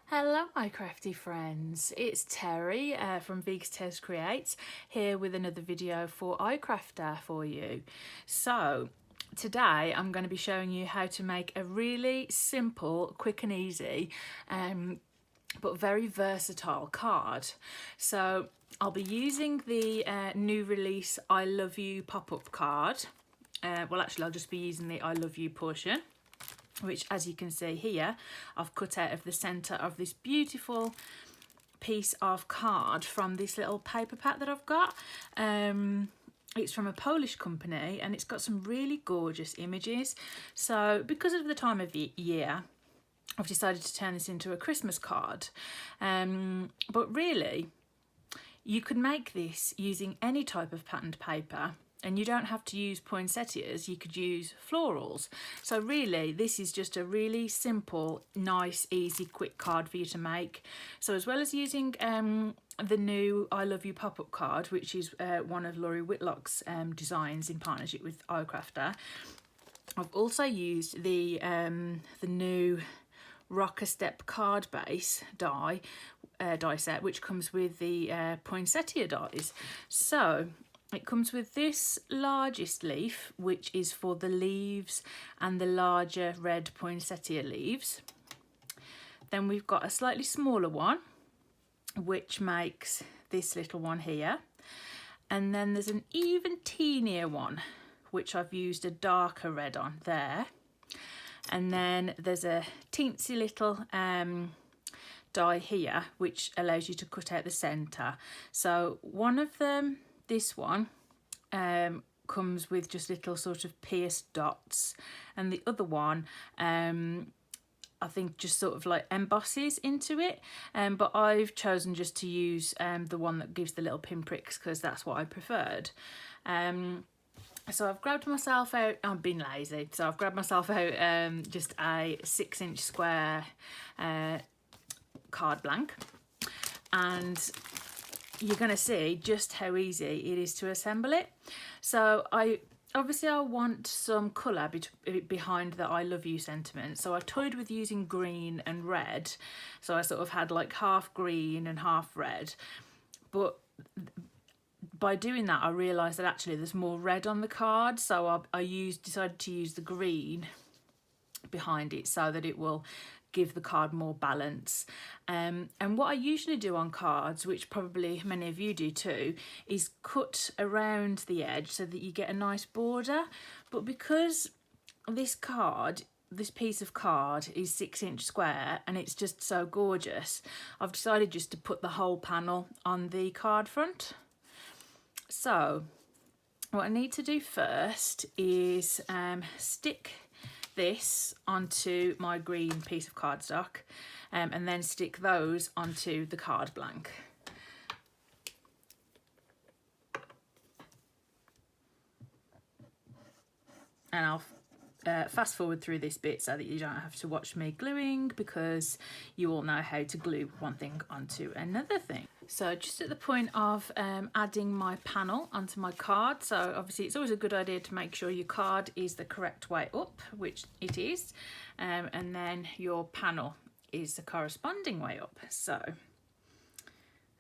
Hello my crafty friends, it's Terry from Veegstez Creates here with another video for iCrafter for you. So today I'm going to be showing you how to make a really simple, quick and easy but very versatile card. So I'll be using the new release I Love You pop-up card. Well actually I'll just be using the I Love You portion, which as you can see here I've cut out of the centre of this beautiful piece of card from this little paper pack that I've got. It's from a Polish company and it's got some really gorgeous images. So because of the time of the year I've decided to turn this into a Christmas card, but really you could make this using any type of patterned paper. And you don't have to use poinsettias, you could use florals. So really, this is just a really simple, nice, easy, quick card for you to make. So as well as using the new I Love You pop-up card, which is one of Laurie Whitlock's designs in partnership with iCrafter, I've also used the new Rocker Step card base die set, which comes with the poinsettia dies. So it comes with this largest leaf, which is for the leaves and the larger red poinsettia leaves. Then we've got a slightly smaller one, which makes this little one here. And then there's an even teenier one, which I've used a darker red on there. And then there's a teensy little die here, which allows you to cut out the centre. So one of them, this one, comes with just little sort of pierced dots, and the other one I think just sort of like embosses into it, but I've chosen just to use the one that gives the little pinpricks because that's what I preferred. So I've grabbed myself out, I've been lazy, so I've grabbed myself out just a 6-inch square card blank, and you're going to see just how easy it is to assemble it. So I want some colour behind the I Love You sentiment, so I toyed with using green and red, so I sort of had like half green and half red, but by doing that I realised that actually there's more red on the card, so I decided to use the green behind it so that it will give the card more balance. And what I usually do on cards, which probably many of you do too, is cut around the edge so that you get a nice border. But because this piece of card is 6-inch square and it's just so gorgeous, I've decided just to put the whole panel on the card front. So what I need to do first is stick this onto my green piece of cardstock, and then stick those onto the card blank. And I'll fast forward through this bit so that you don't have to watch me gluing, because you all know how to glue one thing onto another thing. So just at the point of adding my panel onto my card, so obviously it's always a good idea to make sure your card is the correct way up, which it is, and then your panel is the corresponding way up. So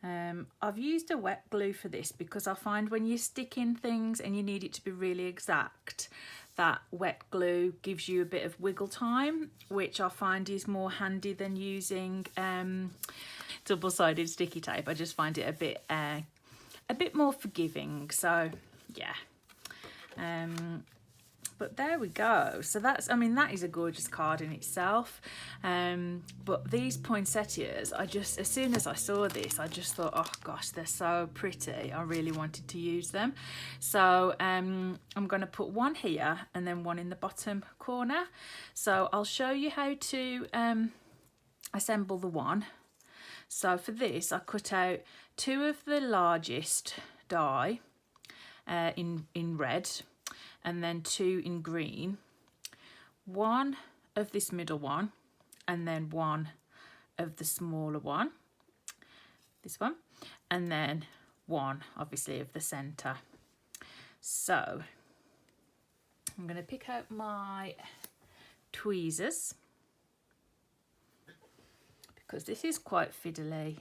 I've used a wet glue for this because I find when you're sticking things and you need it to be really exact, that wet glue gives you a bit of wiggle time, which I find is more handy than using double-sided sticky tape. I just find it a bit more forgiving. So yeah, but there we go. So that is a gorgeous card in itself. But these poinsettias, as soon as I saw this, I just thought, oh gosh, they're so pretty. I really wanted to use them. So I'm going to put one here and then one in the bottom corner. So I'll show you how to assemble the one. So for this, I cut out 2 of the largest die in red, and then 2 in green, 1 of this middle one, and then 1 of the smaller one, this one, and then 1 obviously of the centre. So I'm going to pick out my tweezers, because this is quite fiddly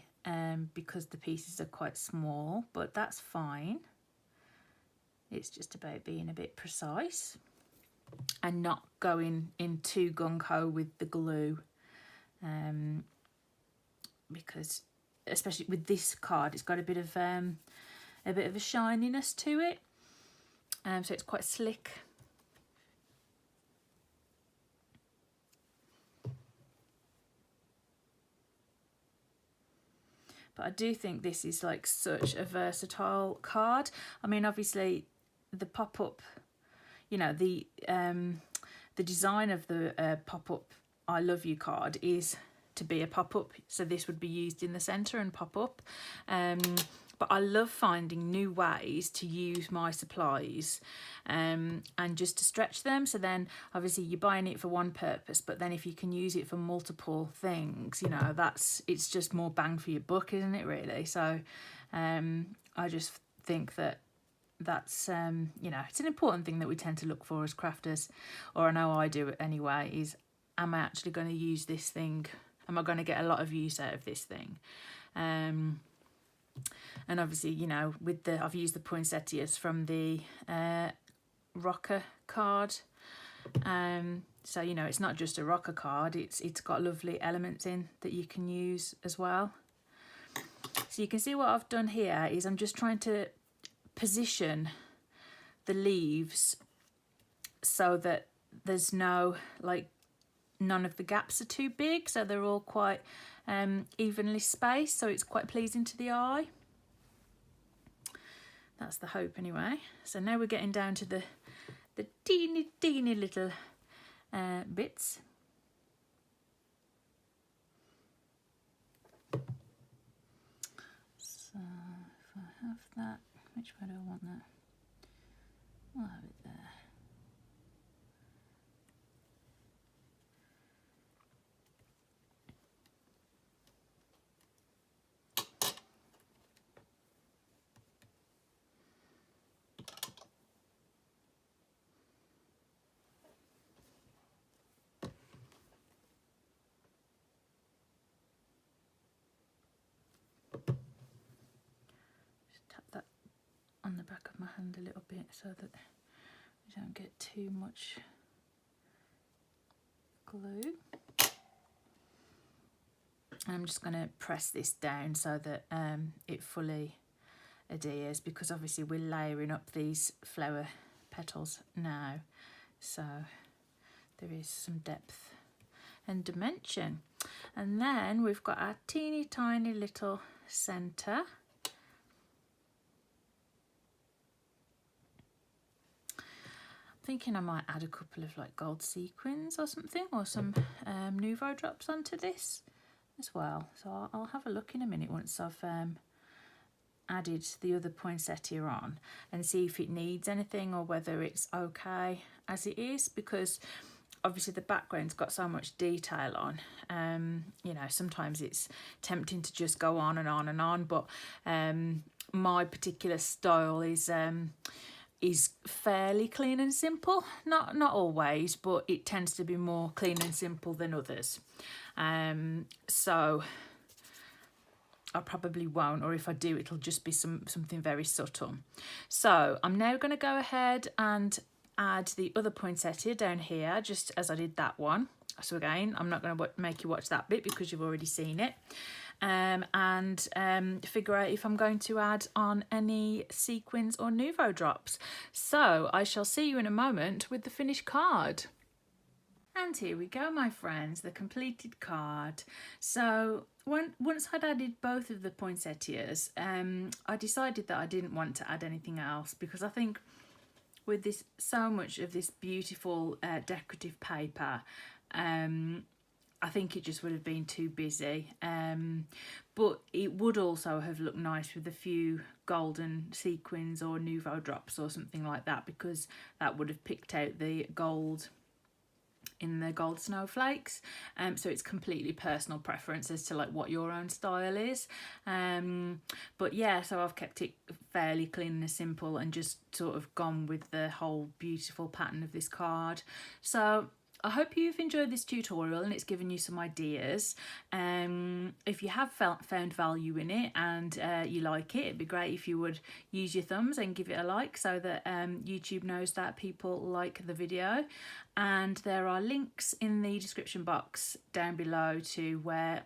because the pieces are quite small, but that's fine. It's just about being a bit precise and not going in too gung-ho with the glue, because especially with this card, it's got a bit of a shininess to it, so it's quite slick. But I do think this is like such a versatile card. I mean, obviously the pop-up, you know, the design of the pop-up I love you card is to be a pop-up, so this would be used in the centre and pop up. But I love finding new ways to use my supplies and just to stretch them. So then obviously you're buying it for one purpose, but then if you can use it for multiple things, you know, it's just more bang for your buck, isn't it, really? So I just think that's you know, it's an important thing that we tend to look for as crafters, or I know I do it anyway, is am I actually going to use this thing? Am I going to get a lot of use out of this thing? And obviously, you know, with I've used the poinsettias from the rocker card. So, you know, it's not just a rocker card, it's got lovely elements in that you can use as well. So you can see what I've done here is I'm just trying to position the leaves so that there's no, like, none of the gaps are too big, so they're all quite evenly spaced, so it's quite pleasing to the eye. That's the hope anyway. So now we're getting down to the teeny little bits. So if I have that, which way do I want that? I'll have it there. On the back of my hand a little bit so that we don't get too much glue. I'm just going to press this down so that it fully adheres, because obviously we're layering up these flower petals now, so there is some depth and dimension. And then we've got our teeny tiny little centre. Thinking I might add a couple of like gold sequins or something, or some Nouveau drops onto this as well. So I'll have a look in a minute once I've added the other poinsettia on and see if it needs anything or whether it's okay as it is, because obviously the background's got so much detail on. You know, sometimes it's tempting to just go on and on and on, but my particular style is fairly clean and simple. Not always, but it tends to be more clean and simple than others. So I probably won't, or if I do, it'll just be something very subtle. So I'm now going to go ahead and add the other poinsettia down here, just as I did that one. So again, I'm not going to make you watch that bit because you've already seen it. And figure out if I'm going to add on any sequins or Nouveau drops. So I shall see you in a moment with the finished card. And here we go, my friends, the completed card. So once I'd added both of the poinsettias, I decided that I didn't want to add anything else, because I think with this, so much of this beautiful decorative paper, I think it just would have been too busy, but it would also have looked nice with a few golden sequins or Nouveau drops or something like that, because that would have picked out the gold in the gold snowflakes. So it's completely personal preference as to like what your own style is, but yeah, so I've kept it fairly clean and simple and just sort of gone with the whole beautiful pattern of this card. So I hope you've enjoyed this tutorial and it's given you some ideas. If you have found value in it and you like it, it'd be great if you would use your thumbs and give it a like so that YouTube knows that people like the video. And there are links in the description box down below to where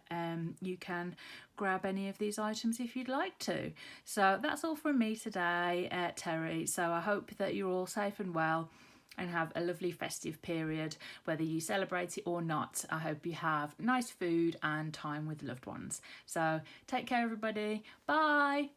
you can grab any of these items if you'd like to. So that's all from me today, Terry. So I hope that you're all safe and well and have a lovely festive period, whether you celebrate it or not. I hope you have nice food and time with loved ones. So take care, everybody. Bye.